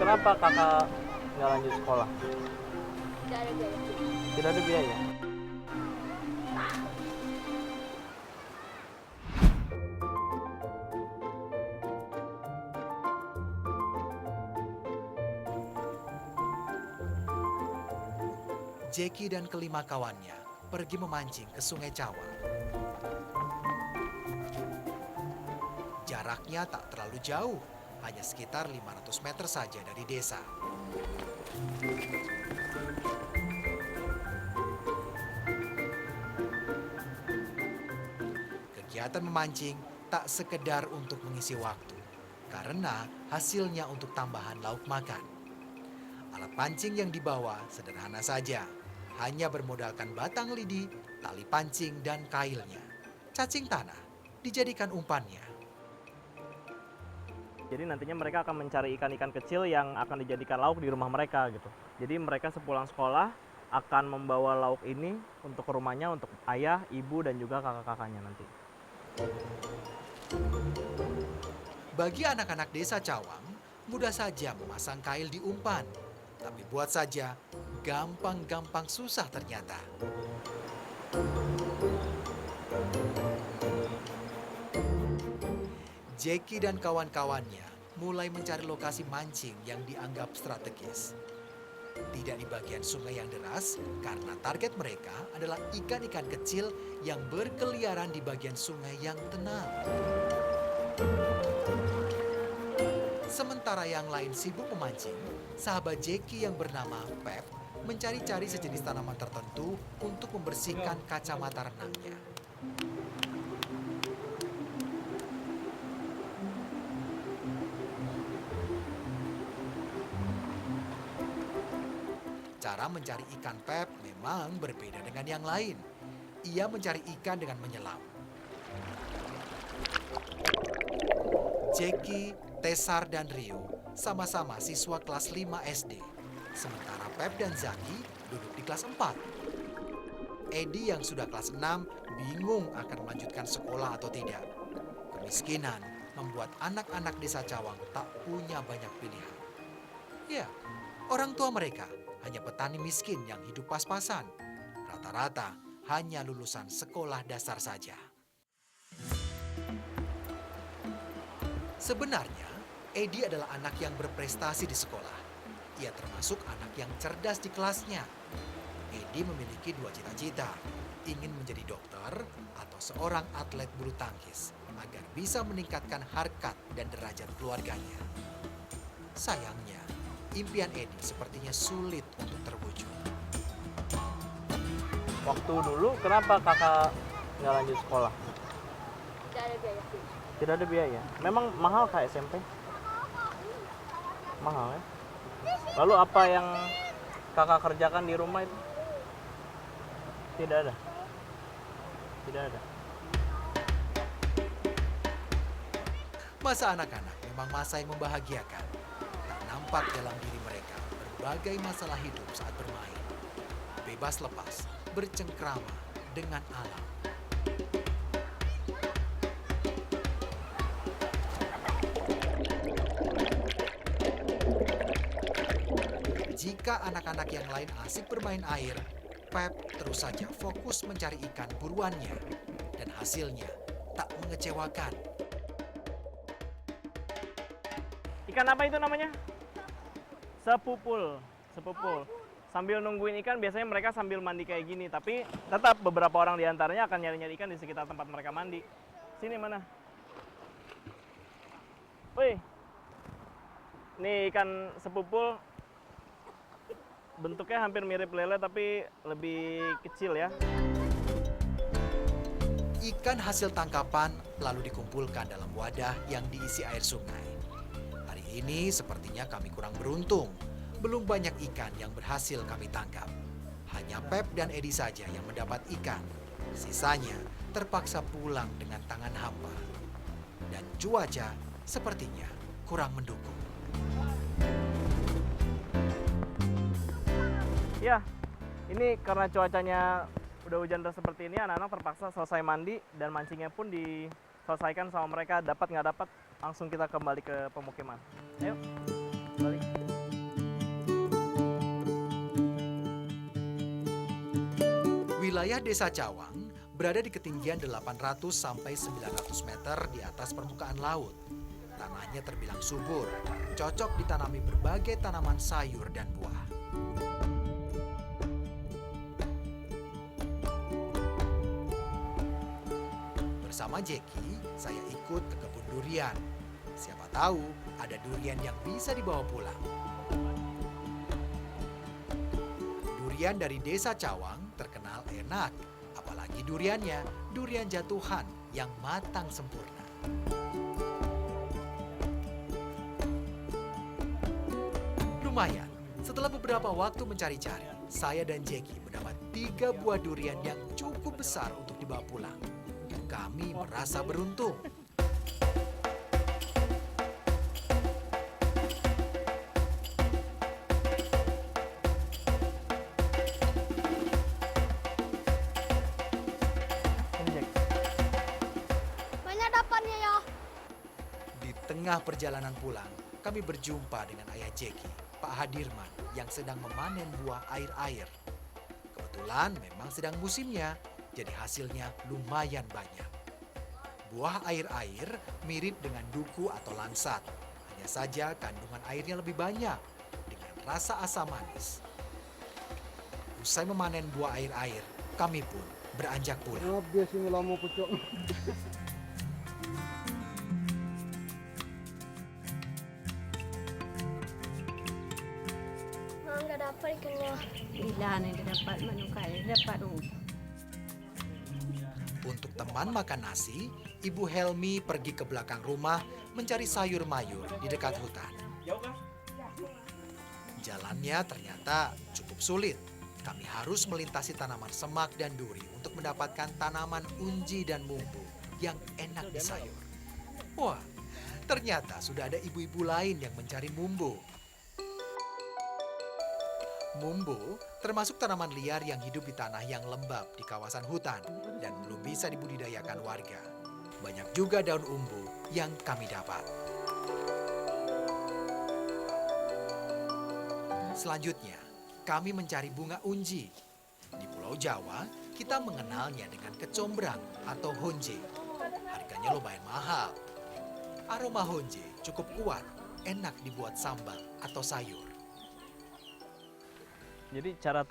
kenapa kakak nggak lanjut sekolah? Tidak ada biaya. Tidak ada biaya. Jeki dan kelima kawannya pergi memancing ke Sungai Cawang. Jaraknya tak terlalu jauh, hanya sekitar 500 meter saja dari desa. Kegiatan memancing tak sekedar untuk mengisi waktu, karena hasilnya untuk tambahan lauk makan. Alat pancing yang dibawa sederhana saja, hanya bermodalkan batang lidi, tali pancing, dan kailnya. Cacing tanah dijadikan umpannya. Jadi nantinya mereka akan mencari ikan-ikan kecil yang akan dijadikan lauk di rumah mereka gitu. Jadi mereka sepulang sekolah akan membawa lauk ini untuk ke rumahnya untuk ayah, ibu, dan juga kakak-kakaknya nanti. Bagi anak-anak desa Cawang, mudah saja memasang kail di umpan. Tapi buat saja, gampang-gampang susah ternyata. Jeki dan kawan-kawannya mulai mencari lokasi mancing yang dianggap strategis. Tidak di bagian sungai yang deras, karena target mereka adalah ikan-ikan kecil yang berkeliaran di bagian sungai yang tenang. Sementara yang lain sibuk memancing, sahabat Jeki yang bernama Pep mencari-cari sejenis tanaman tertentu untuk membersihkan kacamata renangnya. Cara mencari ikan Pep memang berbeda dengan yang lain. Ia mencari ikan dengan menyelam. Jeki, Tesar, dan Rio sama-sama siswa kelas 5 SD. Sementara Pep dan Zaki duduk di kelas 4. Edi yang sudah kelas 6 bingung akan melanjutkan sekolah atau tidak. Kemiskinan membuat anak-anak desa Cawang tak punya banyak pilihan. Ya, orang tua mereka hanya petani miskin yang hidup pas-pasan. Rata-rata hanya lulusan sekolah dasar saja. Sebenarnya, Edi adalah anak yang berprestasi di sekolah. Ia termasuk anak yang cerdas di kelasnya. Edi memiliki dua cita-cita, ingin menjadi dokter atau seorang atlet bulu tangkis agar bisa meningkatkan harkat dan derajat keluarganya. Sayangnya, impian Edi sepertinya sulit untuk terwujud. Waktu dulu kenapa kakak nggak lanjut sekolah? Tidak ada biaya. Tidak ada biaya. Memang mahal kak SMP? Mahal ya? Lalu apa yang kakak kerjakan di rumah itu? Tidak ada. Tidak ada. Masa anak-anak memang masa yang membahagiakan. Tak nampak dalam diri mereka berbagai masalah hidup saat bermain. Bebas lepas, bercengkrama dengan alam. Jika anak-anak yang lain asik bermain air, Pep terus saja fokus mencari ikan buruannya. Dan hasilnya tak mengecewakan. Ikan apa itu namanya? Sepupul. Sepupul. Sambil nungguin ikan biasanya mereka sambil mandi kayak gini. Tapi tetap beberapa orang diantaranya akan nyari-nyari ikan di sekitar tempat mereka mandi. Sini mana? Wih. Ini ikan sepupul. Bentuknya hampir mirip lele tapi lebih kecil ya. Ikan hasil tangkapan lalu dikumpulkan dalam wadah yang diisi air sungai. Hari ini sepertinya kami kurang beruntung. Belum banyak ikan yang berhasil kami tangkap. Hanya Pep dan Edi saja yang mendapat ikan. Sisanya terpaksa pulang dengan tangan hampa. Dan cuaca sepertinya kurang mendukung. Ya, ini karena cuacanya udah hujan deras seperti ini, anak-anak terpaksa selesai mandi dan mancingnya pun diselesaikan sama mereka. Dapat nggak dapat, langsung kita kembali ke pemukiman. Ayo, balik. Wilayah Desa Cawang berada di ketinggian 800 sampai 900 meter di atas permukaan laut. Tanahnya terbilang subur, cocok ditanami berbagai tanaman sayur dan buah. Bersama Jeki, saya ikut ke kebun durian. Siapa tahu ada durian yang bisa dibawa pulang. Durian dari Desa Cawang terkenal enak, apalagi duriannya durian jatuhan yang matang sempurna. Lumayan, setelah beberapa waktu mencari-cari, saya dan Jeki mendapat 3 buah durian yang cukup besar untuk dibawa pulang. Kami merasa beruntung. Ini Jack. Mana dapatnya ya? Di tengah perjalanan pulang, kami berjumpa dengan ayah Jeki, Pak Hadirman, yang sedang memanen buah air-air. Kebetulan memang sedang musimnya, jadi hasilnya lumayan banyak. Buah air-air mirip dengan duku atau langsat, hanya saja kandungan airnya lebih banyak, dengan rasa asam manis. Usai memanen buah air-air, kami pun beranjak pulang. Habis ini lama pucuk. Nggak dapat ikannya. Bila nih dapat manukai, dapat Untuk teman makan nasi, Ibu Helmi pergi ke belakang rumah mencari sayur mayur di dekat hutan. Jalannya ternyata cukup sulit. Kami harus melintasi tanaman semak dan duri untuk mendapatkan tanaman unji dan mumbu yang enak disayur. Wah, ternyata sudah ada ibu-ibu lain yang mencari mumbu. Mumbu termasuk tanaman liar yang hidup di tanah yang lembab di kawasan hutan dan belum bisa dibudidayakan warga. Banyak juga daun umbu yang kami dapat. Selanjutnya, kami mencari bunga unji. Di Pulau Jawa, kita mengenalnya dengan kecombrang atau honje. Harganya lumayan mahal. Aroma honje cukup kuat, enak dibuat sambal atau sayur. Jadi cara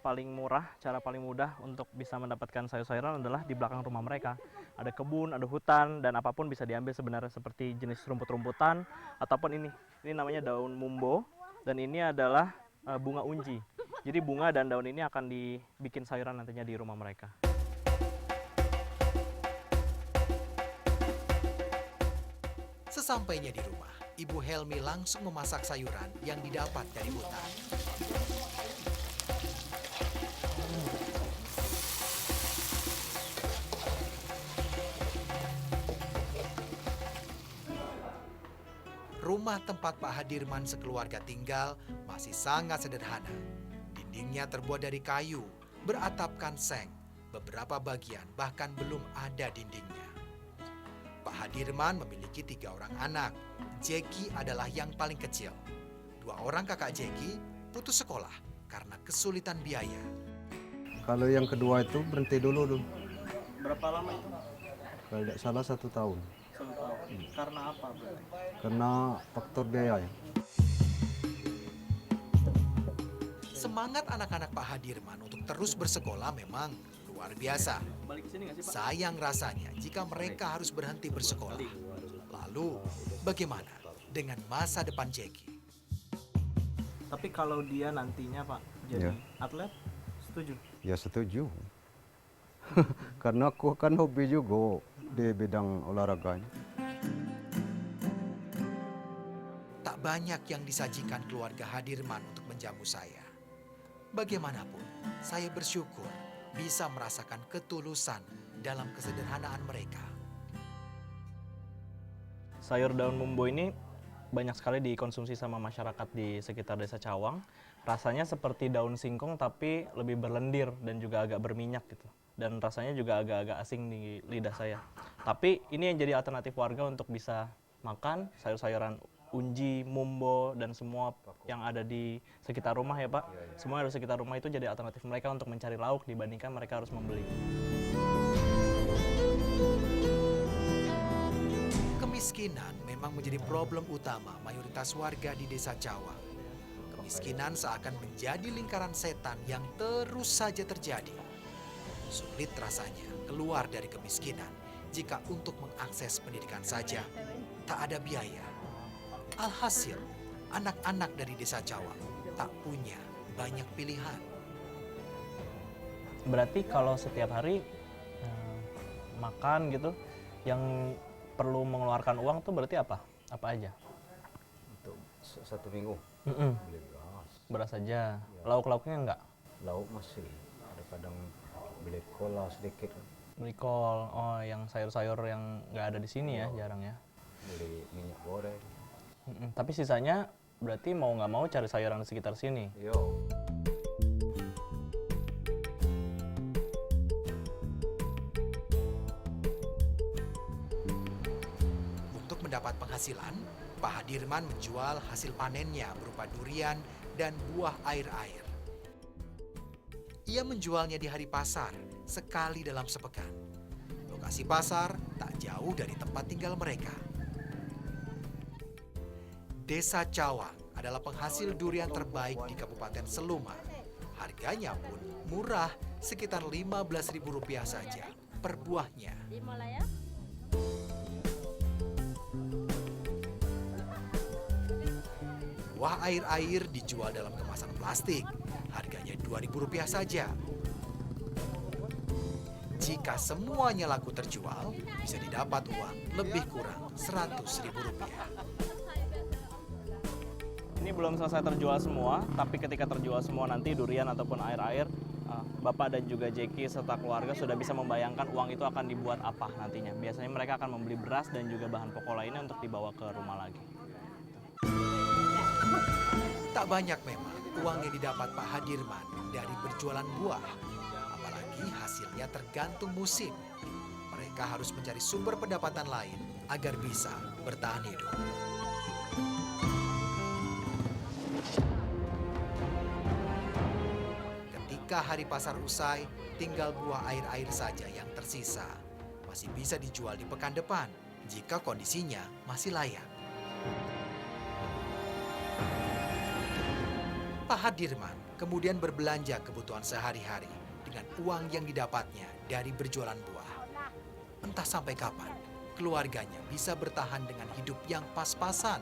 paling murah, cara paling mudah untuk bisa mendapatkan sayur-sayuran adalah di belakang rumah mereka. Ada kebun, ada hutan, dan apapun bisa diambil sebenarnya seperti jenis rumput-rumputan ataupun ini namanya daun mumbo dan ini adalah bunga unji. Jadi bunga dan daun ini akan dibikin sayuran nantinya di rumah mereka. Sesampainya di rumah, Ibu Helmi langsung memasak sayuran yang didapat dari hutan. Rumah tempat Pak Hadirman sekeluarga tinggal masih sangat sederhana. Dindingnya terbuat dari kayu, beratapkan seng. Beberapa bagian bahkan belum ada dindingnya. Pak Hadirman memiliki 3 orang anak. Jeki adalah yang paling kecil. 2 orang kakak Jeki putus sekolah karena kesulitan biaya. Kalau yang kedua itu berhenti dulu. Berapa lama itu? Kalau tidak salah 1 tahun. 1 tahun. Karena apa berarti? Karena faktor biaya ya. Semangat anak-anak Pak Hadirman untuk terus bersekolah memang luar biasa. Balik ke sini nggak sih, Pak? Sayang rasanya jika mereka harus berhenti bersekolah. Lalu, bagaimana dengan masa depan Jeki? Tapi kalau dia nantinya, Pak, jadi Ya. atlet, setuju? Ya setuju. Karena aku kan hobi juga di bidang olahraganya. Tak banyak yang disajikan keluarga Hadirman untuk menjamu saya. Bagaimanapun, saya bersyukur bisa merasakan ketulusan dalam kesederhanaan mereka. Sayur daun mumbo ini banyak sekali dikonsumsi sama masyarakat di sekitar Desa Cawang. Rasanya seperti daun singkong tapi lebih berlendir dan juga agak berminyak gitu. Dan rasanya juga agak-agak asing di lidah saya. Tapi ini yang jadi alternatif warga untuk bisa makan sayur-sayuran Unji, Mumbo, dan semua yang ada di sekitar rumah ya Pak. Semua yang ada di sekitar rumah itu jadi alternatif mereka untuk mencari lauk dibandingkan mereka harus membeli. Kemiskinan memang menjadi problem utama mayoritas warga di Desa Cawang. Kemiskinan seakan menjadi lingkaran setan yang terus saja terjadi. Sulit rasanya keluar dari kemiskinan jika untuk mengakses pendidikan saja tak ada biaya. Alhasil, anak-anak dari Desa Cawang tak punya banyak pilihan. Berarti kalau setiap hari makan gitu, yang perlu mengeluarkan uang tuh berarti apa? Apa aja? Untuk 1 minggu beli beras. Beras saja. Lauk-lauknya enggak? Lauk masih ada, kadang beli kola sedikit, Beli kol. Oh, yang sayur-sayur yang nggak ada di sini ya, jarang ya. beli minyak goreng. Tapi sisanya berarti mau nggak mau cari sayuran di sekitar sini. Yo. Untuk mendapat penghasilan, Pak Hadirman menjual hasil panennya berupa durian dan buah air-air. Ia menjualnya di hari pasar sekali dalam sepekan. Lokasi pasar tak jauh dari tempat tinggal mereka. Desa Cawang adalah penghasil durian terbaik di Kabupaten Seluma. Harganya pun murah, sekitar Rp15.000 saja per buahnya. Buah air-air dijual dalam kemasan plastik. Harganya Rp2.000 saja. Jika semuanya laku terjual, bisa didapat uang lebih kurang Rp100.000. Ini belum selesai terjual semua, tapi ketika terjual semua nanti durian ataupun air-air, Bapak dan juga Jeki serta keluarga sudah bisa membayangkan uang itu akan dibuat apa nantinya. Biasanya mereka akan membeli beras dan juga bahan pokok lainnya untuk dibawa ke rumah lagi. Tak banyak memang uang yang didapat Pak Hadirman dari berjualan buah. Apalagi hasilnya tergantung musim. Mereka harus mencari sumber pendapatan lain agar bisa bertahan hidup. Ketika hari pasar usai, tinggal buah air-air saja yang tersisa. Masih bisa dijual di pekan depan jika kondisinya masih layak. Pak Hadirman kemudian berbelanja kebutuhan sehari-hari dengan uang yang didapatnya dari berjualan buah. Entah sampai kapan keluarganya bisa bertahan dengan hidup yang pas-pasan.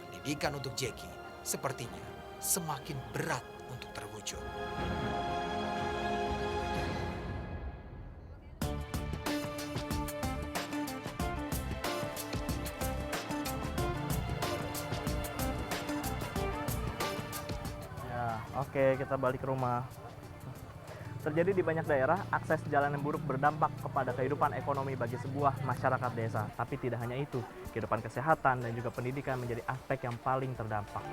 Pendidikan untuk Jeki sepertinya semakin berat untuk terwujud. Oke, kita balik ke rumah. Terjadi di banyak daerah, akses jalan yang buruk berdampak kepada kehidupan ekonomi bagi sebuah masyarakat desa. Tapi tidak hanya itu, kehidupan kesehatan dan juga pendidikan menjadi aspek yang paling terdampak.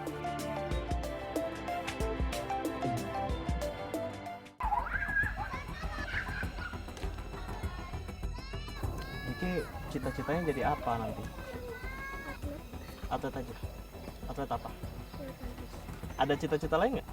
Jadi cita-citanya jadi apa nanti? Atlet aja? Atlet apa? Ada cita-cita lain nggak?